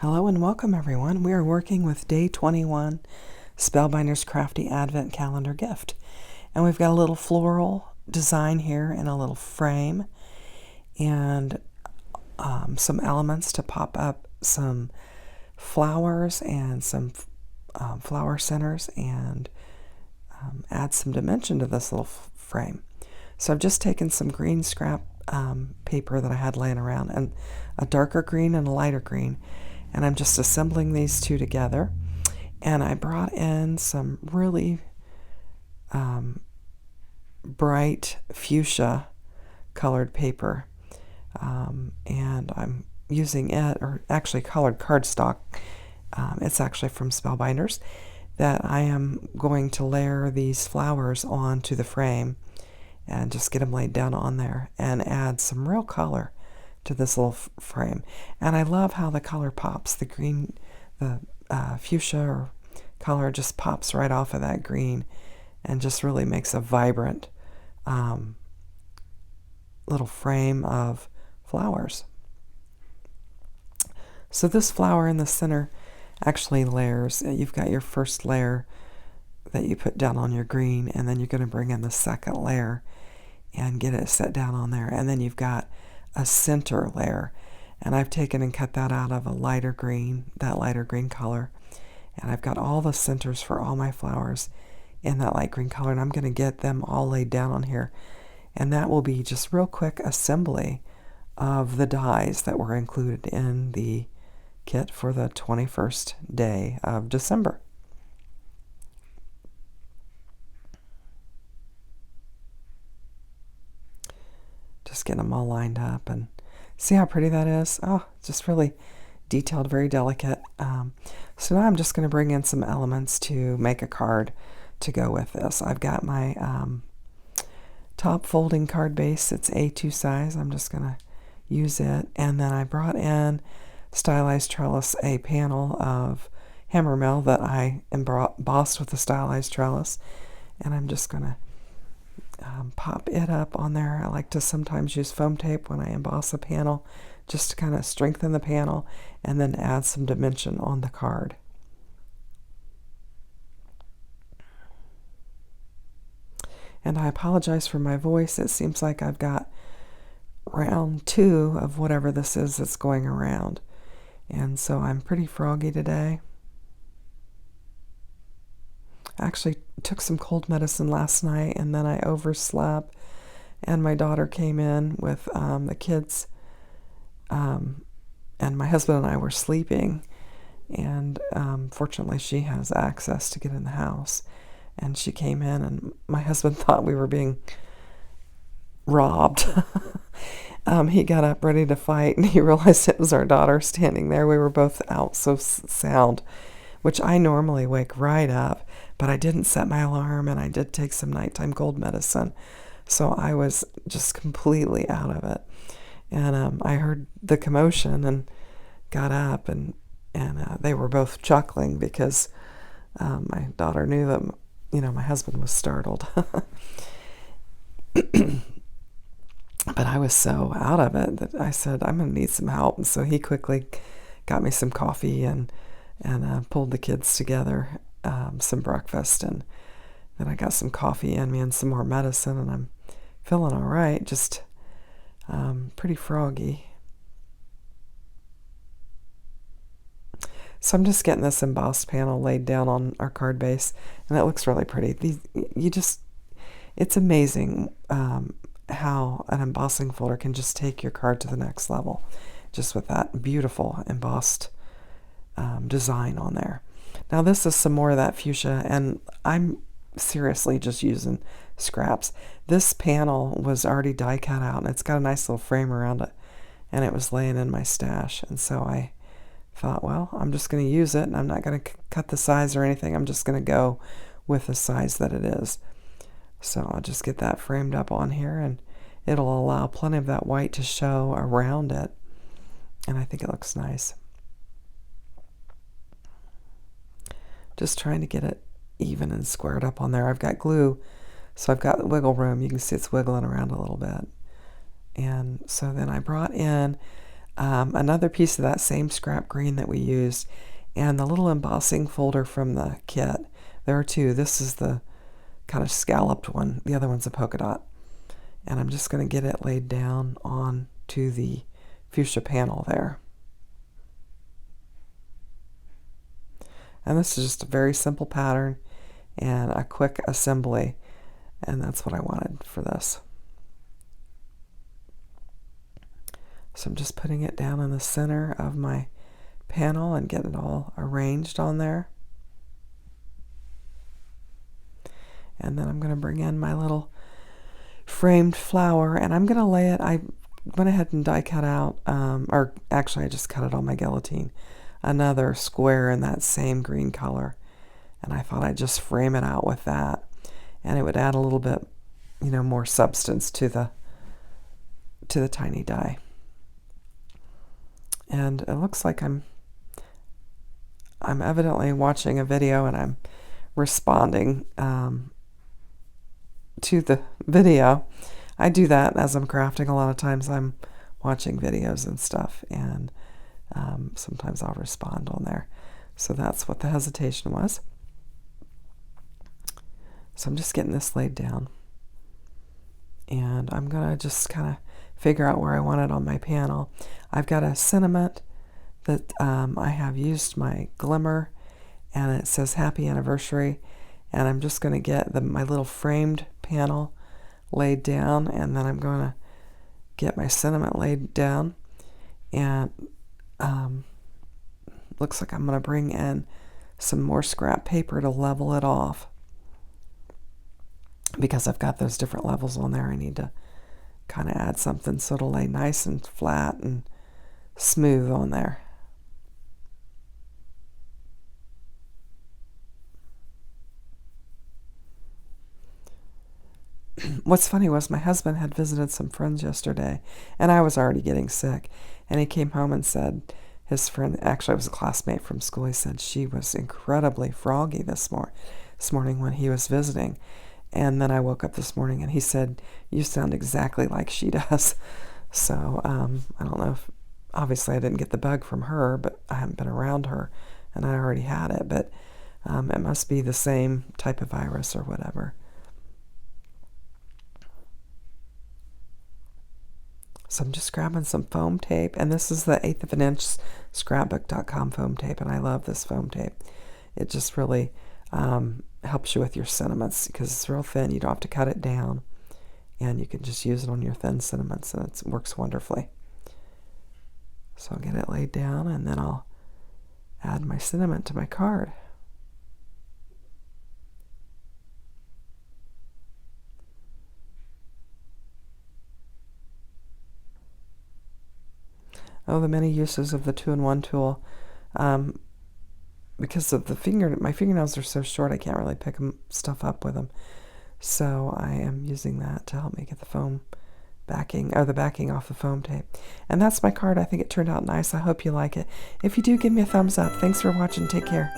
Hello and welcome everyone. We are working with day 21 Spellbinders Crafty Advent Calendar Gift. And we've got a little floral design here in a little frame and some elements to pop up some flowers and some flower centers and add some dimension to this little frame. So I've just taken some green scrap paper that I had laying around and a darker green and a lighter green, and I'm just assembling these two together. And I brought in some really bright fuchsia colored paper, and I'm using it, or actually colored cardstock. It's actually from Spellbinders, that I am going to layer these flowers onto the frame and just get them laid down on there and add some real color to this little frame. And I love how the color pops. The green, the fuchsia or color just pops right off of that green and just really makes a vibrant little frame of flowers. So this flower in the center actually layers. You've got your first layer that you put down on your green, and then you're going to bring in the second layer and get it set down on there. And then you've got a center layer, and I've taken and cut that out of a lighter green, that lighter green color. And I've got all the centers for all my flowers in that light green color, and I'm going to get them all laid down on here. And that will be just real quick assembly of the dies that were included in the kit for the 21st day of December. Just getting them all lined up, and see how pretty that is? Oh, just really detailed, very delicate. So now I'm just going to bring in some elements to make a card to go with this. I've got my top folding card base. It's A2 size. I'm just going to use it. And then I brought in Stylized Trellis, a panel of hammermill that I embossed with the Stylized Trellis. And I'm just going to pop it up on there. I like to sometimes use foam tape when I emboss a panel, just to kind of strengthen the panel and then add some dimension on the card. And I apologize for my voice. It seems like I've got round 2 of whatever this is that's going around. And so I'm pretty froggy today. I actually took some cold medicine last night, and then I overslept, and my daughter came in with the kids, and my husband and I were sleeping, and fortunately she has access to get in the house, and she came in, and my husband thought we were being robbed. He got up ready to fight, and he realized it was our daughter standing there. We were both out so sound, which I normally wake right up, but I didn't set my alarm, and I did take some nighttime cold medicine, so I was just completely out of it. And I heard the commotion and got up, and they were both chuckling because my daughter knew that, my husband was startled. But I was so out of it that I said, I'm going to need some help. And so he quickly got me some coffee and pulled the kids together, some breakfast, and then I got some coffee in me and some more medicine, and I'm feeling all right, just pretty froggy. So I'm just getting this embossed panel laid down on our card base, and it looks really pretty. It's amazing how an embossing folder can just take your card to the next level, just with that beautiful embossed design on there. Now this is some more of that fuchsia, and I'm seriously just using scraps. This panel was already die cut out, and it's got a nice little frame around it, and it was laying in my stash, and so I thought, well, I'm just going to use it, and I'm not going to cut the size or anything. I'm just going to go with the size that it is. So I'll just get that framed up on here, and it'll allow plenty of that white to show around it, and I think it looks nice. Just trying to get it even and squared up on there. I've got glue, so I've got wiggle room. You can see it's wiggling around a little bit. And so then I brought in another piece of that same scrap green that we used, and the little embossing folder from the kit. There are two. This is the kind of scalloped one. The other one's a polka dot. And I'm just going to get it laid down onto the fuchsia panel there. And this is just a very simple pattern and a quick assembly, and that's what I wanted for this. So I'm just putting it down in the center of my panel and get it all arranged on there. And then I'm going to bring in my little framed flower, and I'm going to lay it. I went ahead and die cut out, or actually I just cut it on my guillotine, another square in that same green color, and I thought I'd just frame it out with that, and it would add a little bit, more substance to the tiny die. And it looks like I'm evidently watching a video and I'm responding to the video. I do that as I'm crafting. A lot of times I'm watching videos and stuff, and sometimes I'll respond on there. So that's what the hesitation was. So I'm just getting this laid down, and I'm gonna just kind of figure out where I want it on my panel. I've got a sentiment that I have used my glimmer, and it says happy anniversary, and I'm just going to get my little framed panel laid down, and then I'm going to get my sentiment laid down, and looks like I'm going to bring in some more scrap paper to level it off, because I've got those different levels on there. I need to kind of add something so it'll lay nice and flat and smooth on there. What's funny was my husband had visited some friends yesterday, and I was already getting sick, and he came home and said his friend, actually it was a classmate from school, he said she was incredibly froggy this morning when he was visiting. And then I woke up this morning and he said, you sound exactly like she does. So I don't know if, obviously I didn't get the bug from her, but I haven't been around her and I already had it, but it must be the same type of virus or whatever. So I'm just grabbing some foam tape, and this is the 1/8 of an inch scrapbook.com foam tape, and I love this foam tape. It just really helps you with your sentiments because it's real thin. You don't have to cut it down, and you can just use it on your thin sentiments, and it works wonderfully. So I'll get it laid down, and then I'll add my sentiment to my card. Oh, the many uses of the 2-in-1 tool. Because of my fingernails are so short, I can't really pick stuff up with them. So I am using that to help me get the foam backing, or the backing off the foam tape. And that's my card. I think it turned out nice. I hope you like it. If you do, give me a thumbs up. Thanks for watching. Take care.